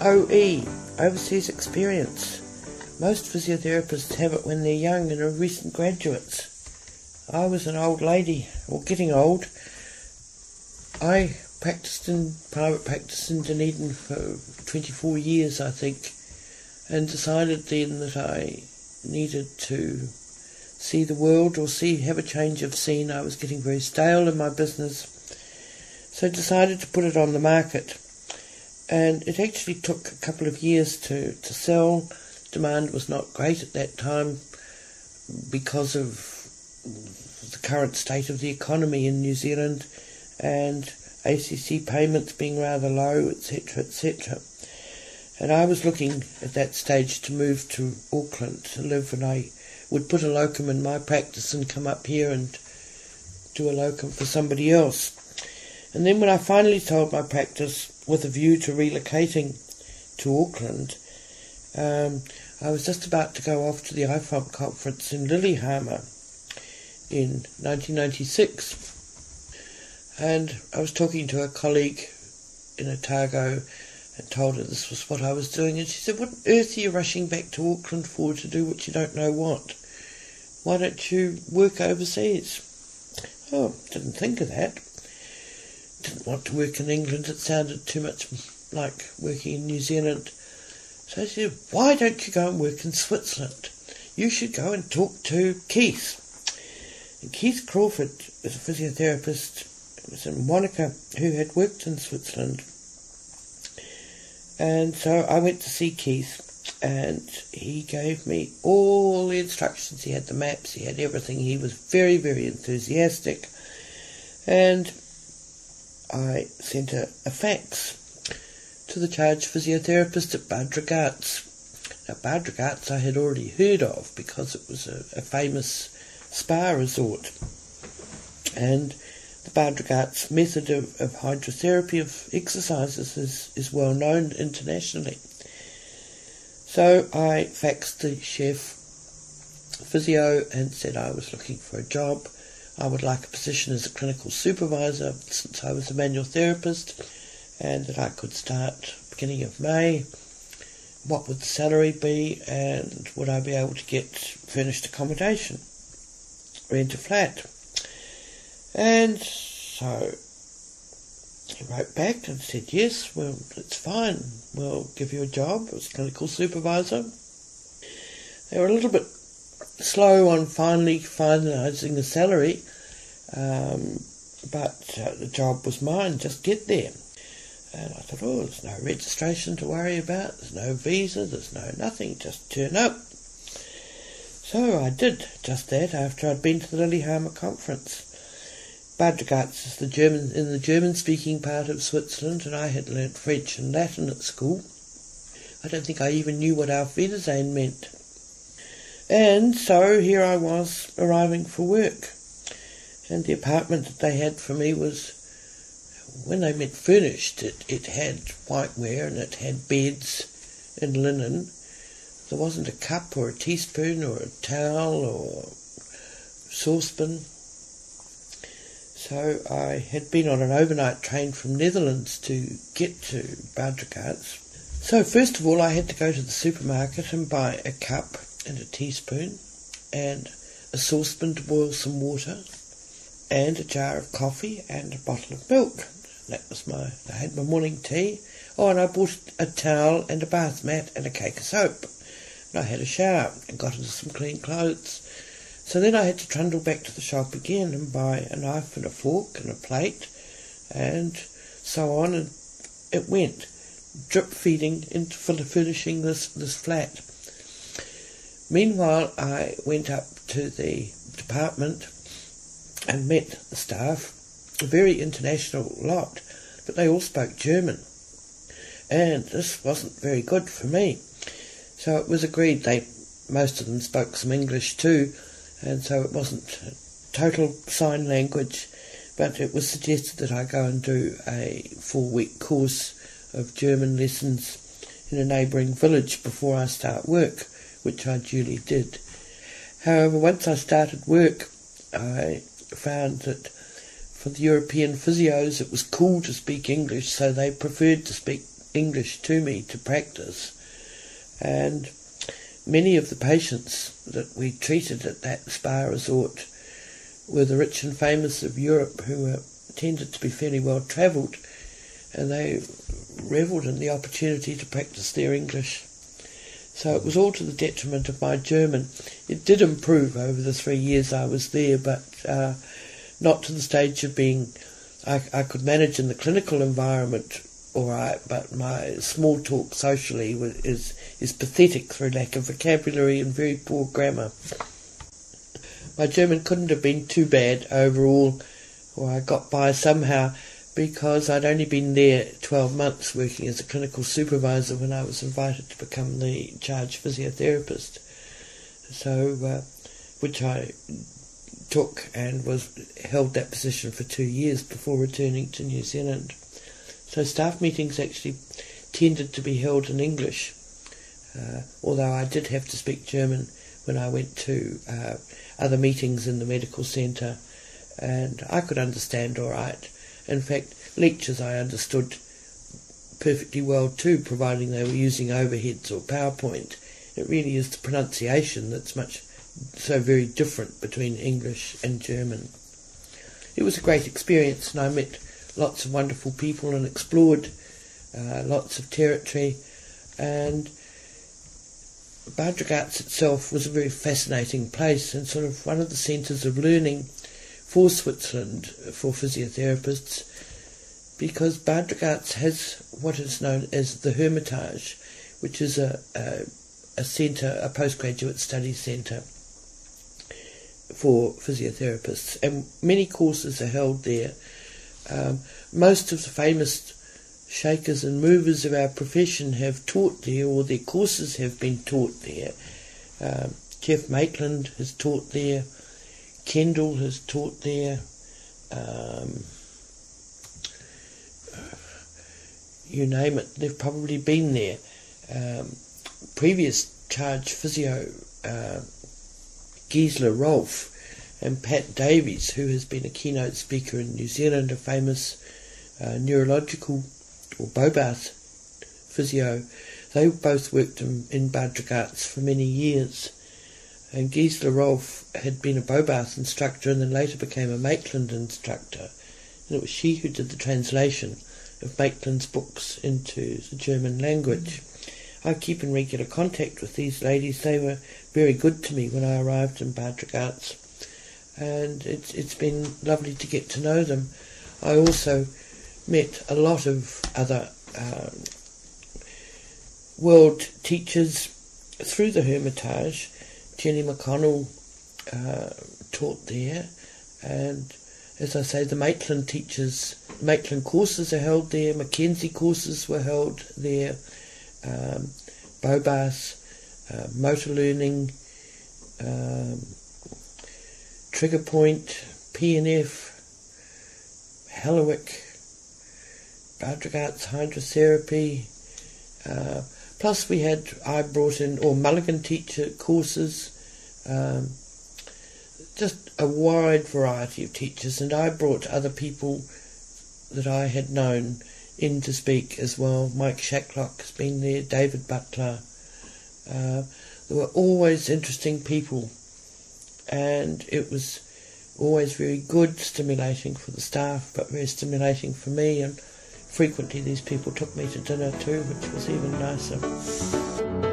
OE, overseas experience. Most physiotherapists have it when they're young and are recent graduates. I was an old lady, or getting old. I practiced in private practice in Dunedin for 24 years, I think, and decided then that I needed to see the world or have a change of scene. I was getting very stale in my business, so decided to put it on the market. And it actually took a couple of years to sell. Demand was not great at that time because of the current state of the economy in New Zealand and ACC payments being rather low, etc., etc. And I was looking at that stage to move to Auckland to live, and I would put a locum in my practice and come up here and do a locum for somebody else. And then when I finally sold my practice with a view to relocating to Auckland, I was just about to go off to the IFOM conference in Lillehammer in 1996. And I was talking to a colleague in Otago and told her this was what I was doing. And she said, "What on earth are you rushing back to Auckland for, to do what you don't know what? Why don't you work overseas?" Oh, didn't think of that. Didn't want to work in England. It sounded too much like working in New Zealand. So she said, "Why don't you go and work in Switzerland? You should go and talk to Keith." And Keith Crawford was a physiotherapist. It was in Monica who had worked in Switzerland. And so I went to see Keith, and he gave me all the instructions. He had the maps, he had everything. He was very, very enthusiastic. And I sent a fax to the charge physiotherapist at Bad Regards. Now, Bad Regards I had already heard of because it was a famous spa resort. And the Bad Regards method of hydrotherapy, of exercises, is well known internationally. So I faxed the chef physio and said I was looking for a job. I would like a position as a clinical supervisor since I was a manual therapist, and that I could start beginning of May. What would the salary be, and would I be able to get furnished accommodation, rent a flat? And so he wrote back and said, "Yes, well, it's fine. We'll give you a job as clinical supervisor." They were a little bit slow on finally finalising the salary, but the job was mine. Just get there. And I thought, oh, there's no registration to worry about. There's no visa. There's no nothing. Just turn up. So I did just that after I'd been to the Lillehammer conference. Bad Regards is in the German-speaking part of Switzerland, and I had learnt French and Latin at school. I don't think I even knew what Auf Wiedersehen meant. And so here I was arriving for work. And the apartment that they had for me was, when they meant furnished, it had whiteware and it had beds and linen. There wasn't a cup or a teaspoon or a towel or saucepan. So I had been on an overnight train from Netherlands to get to Bad Regards. So first of all I had to go to the supermarket and buy a cup and a teaspoon and a saucepan to boil some water and a jar of coffee and a bottle of milk. That was I had my morning tea. Oh, and I bought a towel and a bath mat and a cake of soap. And I had a shower and got into some clean clothes. So then I had to trundle back to the shop again and buy a knife and a fork and a plate and so on, and it went drip feeding into furnishing this flat. Meanwhile, I went up to the department and met the staff, a very international lot, but they all spoke German, and this wasn't very good for me. So it was agreed most of them spoke some English too, and so it wasn't total sign language, but it was suggested that I go and do a 4-week course of German lessons in a neighbouring village before I start work, which I duly did. However, once I started work, I found that for the European physios it was cool to speak English, so they preferred to speak English to me to practice, and many of the patients that we treated at that spa resort were the rich and famous of Europe, who tended to be fairly well travelled, and they revelled in the opportunity to practice their English. So it was all to the detriment of my German. It did improve over the 3 years I was there, but not to the stage of being... I could manage in the clinical environment all right, but my small talk socially is pathetic through lack of vocabulary and very poor grammar. My German couldn't have been too bad overall, or I got by somehow, because I'd only been there 12 months working as a clinical supervisor when I was invited to become the charge physiotherapist. So, which I took and held that position for 2 years before returning to New Zealand. So staff meetings actually tended to be held in English, although I did have to speak German when I went to other meetings in the medical centre, and I could understand all right. In fact, lectures I understood perfectly well too, providing they were using overheads or PowerPoint. It really is the pronunciation that's so very different between English and German. It was a great experience, and I met lots of wonderful people and explored lots of territory, and Bad Ragaz itself was a very fascinating place and sort of one of the centres of learning for Switzerland for physiotherapists, because Bad Ragaz has what is known as the Hermitage, which is a centre, a postgraduate study centre for physiotherapists, and many courses are held there. Most of the famous shakers and movers of our profession have taught there, or their courses have been taught there. Jeff Maitland has taught there, Kendall has taught there, you name it, they've probably been there. Previous charge physio, Gisela Rolfe and Pat Davies, who has been a keynote speaker in New Zealand, a famous neurological or Bobath physio, they both worked in Bad Ragaz for many years. And Gisela Rolfe had been a Bobath instructor and then later became a Maitland instructor. And it was she who did the translation of Maitland's books into the German language. I keep in regular contact with these ladies. They were very good to me when I arrived in Bad Ragaz, and it's been lovely to get to know them. I also met a lot of other world teachers through the Hermitage. Jenny McConnell taught there, and as I say, the Maitland teachers, Maitland courses are held there, Mackenzie courses were held there, Bobath, motor learning, trigger point, PNF, Hellowick, Bad Ragaz hydrotherapy, plus I brought in all Mulligan teacher courses, just a wide variety of teachers, and I brought other people that I had known in to speak as well. Mike Shacklock has been there, David Butler. There were always interesting people, and it was always very good, stimulating for the staff, but very stimulating for me, and frequently these people took me to dinner too, which was even nicer.